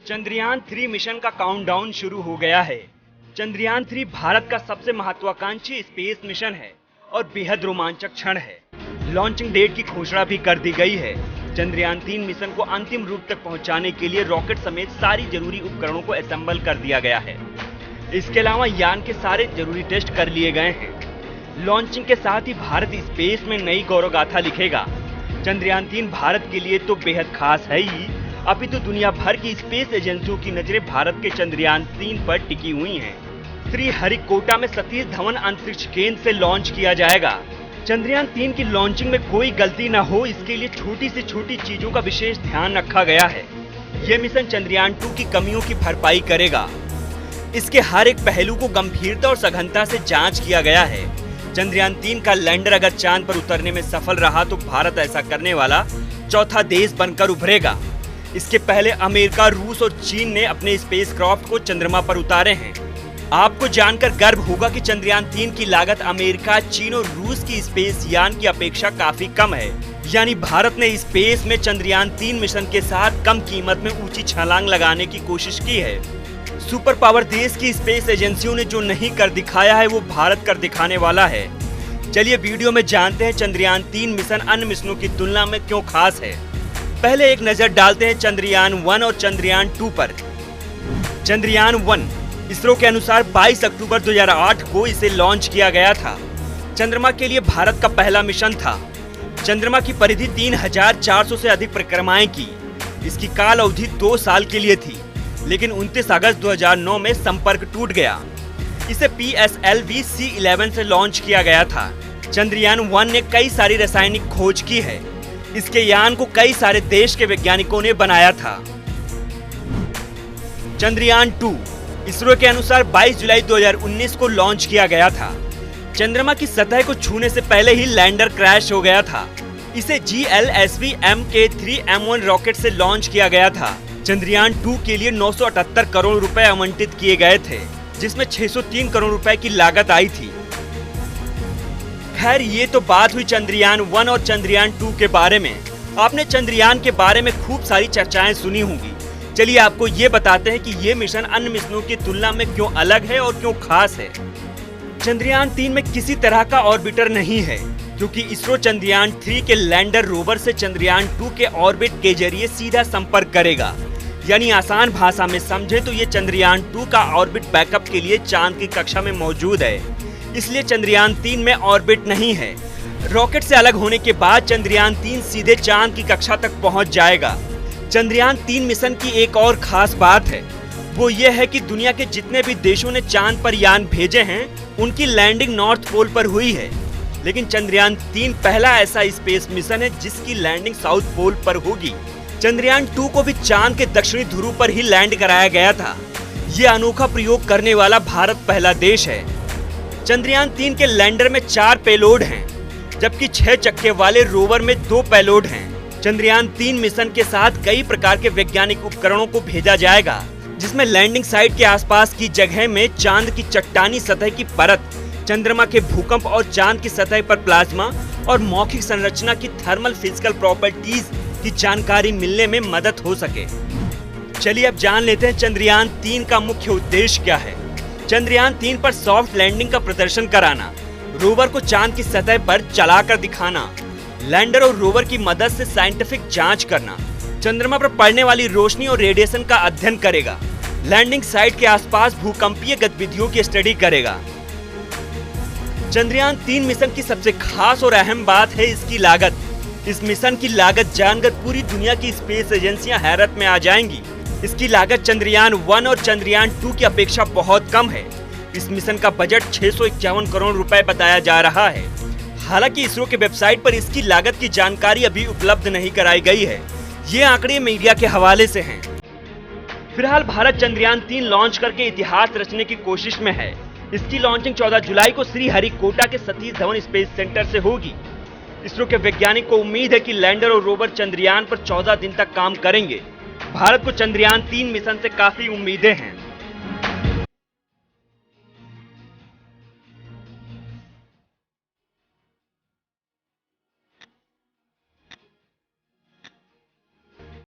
Chandrayaan 3 mission का countdown शुरू हो गया है। चंद्रयान 3 भारत का सबसे महत्वाकांक्षी स्पेस मिशन है और बेहद रोमांचक क्षण है। लॉन्चिंग डेट की घोषणा भी कर दी गई है। चंद्रयान 3 मिशन को अंतिम रूप तक पहुंचाने के लिए रॉकेट समेत सारी जरूरी उपकरणों को असेंबल कर दिया गया है। इसके अलावा यान के सारे जरूरी टेस्ट कर लिए गए हैं। लॉन्चिंग के साथ ही भारत स्पेस में नई गौरव गाथा लिखेगा। चंद्रयान 3 भारत के लिए तो बेहद खास है ही, अपितु तो दुनिया भर की स्पेस एजेंसियों की नजरें भारत के चंद्रयान 3 पर टिकी हुई हैं। श्रीहरिकोटा में सतीश धवन अंतरिक्ष केंद्र से लॉन्च किया जाएगा। चंद्रयान 3 की लॉन्चिंग में कोई गलती न हो, इसके लिए छोटी से छोटी चीजों का विशेष ध्यान रखा गया है। यह मिशन चंद्रयान 2 की कमियों की भरपाई करेगा। इसके हर एक पहलू को गंभीरता और सघनता से जांच किया गया है। चंद्रयान 3 का लैंडर अगर चांद पर उतरने में सफल रहा तो भारत ऐसा करने वाला चौथा देश बनकर उभरेगा। इसके पहले अमेरिका, रूस और चीन ने अपने स्पेसक्राफ्ट को चंद्रमा पर उतारे हैं। आपको जानकर गर्व होगा कि चंद्रयान 3 की लागत अमेरिका, चीन और रूस की स्पेस यान की अपेक्षा काफी कम है। यानी भारत ने स्पेस में चंद्रयान 3 मिशन के साथ कम कीमत में ऊंची छलांग लगाने की कोशिश की है। सुपर पावर देश की स्पेस एजेंसियों ने जो नहीं कर दिखाया है वो भारत कर दिखाने वाला है। चलिए वीडियो में जानते हैं चंद्रयान 3 मिशन अन्य मिशनों की तुलना में क्यों खास है। पहले एक नजर डालते हैं चंद्रयान 1 और चंद्रयान 2 पर। चंद्रयान 1 इसरो के अनुसार 22 अक्टूबर 2008 को इसे लॉन्च किया गया था। चंद्रमा के लिए भारत का पहला मिशन था। चंद्रमा की परिधि 3400 से अधिक परिक्रमाएं की। इसकी काल अवधि 2 साल के लिए थी, लेकिन 29 अगस्त 2009 में संपर्क टूट गया। इसे PSLV C11 से लॉन्च किया गया था। चंद्रयान 1 ने कई सारी रासायनिक खोज की है। इसके यान को कई सारे देश के वैज्ञानिकों ने बनाया था। चंद्रयान 2 इसरो के अनुसार 22 जुलाई 2019 को लॉन्च किया गया था। चंद्रमा की सतह को छूने से पहले ही लैंडर क्रैश हो गया था। इसे GLSV Mk3M1 रॉकेट से लॉन्च किया गया था। चंद्रयान 2 के लिए 978 करोड़ रुपए आवंटित किए गए थे, जिसमें 603 करोड़ रुपए की लागत आई थी। खैर, ये तो बात हुई चंद्रयान 1 और चंद्रयान 2 के बारे में। आपने चंद्रयान के बारे में खूब सारी चर्चाएं सुनी होंगी। चलिए आपको ये बताते हैं कि ये मिशन अन्य मिशनों की तुलना में क्यों अलग है और क्यों खास है। चंद्रयान 3 में किसी तरह का ऑर्बिटर नहीं है, क्योंकि इसरो चंद्रयान 3 के लैंडर रोवर से चंद्रयान 2 के ऑर्बिट के जरिए सीधा संपर्क करेगा। यानी आसान भाषा में समझे तो ये चंद्रयान 2 का ऑर्बिट बैकअप के लिए चांद की कक्षा में मौजूद है। इसलिए चंद्रयान 3 में ऑर्बिट नहीं है। रॉकेट से अलग होने के बाद चंद्रयान 3 सीधे चांद की कक्षा तक पहुंच जाएगा। चंद्रयान 3 मिशन की एक और खास बात है, वो ये है कि दुनिया के जितने भी देशों ने चांद पर यान भेजे हैं, उनकी लैंडिंग नॉर्थ पोल पर हुई है। लेकिन चंद्रयान 3 पहला ऐसा स्पेस मिशन है जिसकी लैंडिंग साउथ पोल पर होगी। चंद्रयान 2 को भी चांद के दक्षिणी ध्रुव पर ही लैंड कराया गया था। ये अनोखा प्रयोग करने वाला भारत पहला देश है। चंद्रयान 3 के लैंडर में 4 पेलोड हैं, जबकि 6 चक्के वाले रोवर में 2 पेलोड हैं। चंद्रयान 3 मिशन के साथ कई प्रकार के वैज्ञानिक उपकरणों को भेजा जाएगा, जिसमें लैंडिंग साइट के आसपास की जगह में चांद की चट्टानी सतह की परत, चंद्रमा के भूकंप और चांद की सतह पर प्लाज्मा और मौखिक संरचना की थर्मल फिजिकल प्रॉपर्टीज की जानकारी मिलने में मदद हो सके। चलिए अब जान लेते हैं चंद्रयान 3 का मुख्य उद्देश्य क्या है। चंद्रयान 3 पर सॉफ्ट लैंडिंग का प्रदर्शन कराना, रोवर को चांद की सतह पर चलाकर दिखाना, लैंडर और रोवर की मदद से साइंटिफिक जांच करना, चंद्रमा पर पड़ने वाली रोशनी और रेडिएशन का अध्ययन करेगा, लैंडिंग साइट के आसपास भूकंपीय गतिविधियों की स्टडी करेगा। चंद्रयान 3 मिशन की सबसे खास और अहम बात है इसकी लागत। इस मिशन की लागत जानकर पूरी दुनिया की स्पेस एजेंसियां हैरत में आ जाएंगी। इसकी लागत चंद्रयान 1 और चंद्रयान 2 की अपेक्षा बहुत कम है। इस मिशन का बजट 651 करोड़ रुपए बताया जा रहा है। हालांकि इसरो के वेबसाइट पर इसकी लागत की जानकारी अभी उपलब्ध नहीं कराई गई है। ये आंकड़े मीडिया के हवाले से हैं। फिलहाल भारत चंद्रयान 3 लॉन्च करके इतिहास रचने की कोशिश में है। इसकी लॉन्चिंग 14 जुलाई को श्रीहरिकोटा के सतीश धवन स्पेस सेंटर से होगी। इसरो के वैज्ञानिक को उम्मीद है कि लैंडर और रोवर चंद्रयान पर 14 दिन तक काम करेंगे। भारत को चंद्रयान 3 मिशन से काफी उम्मीदें हैं।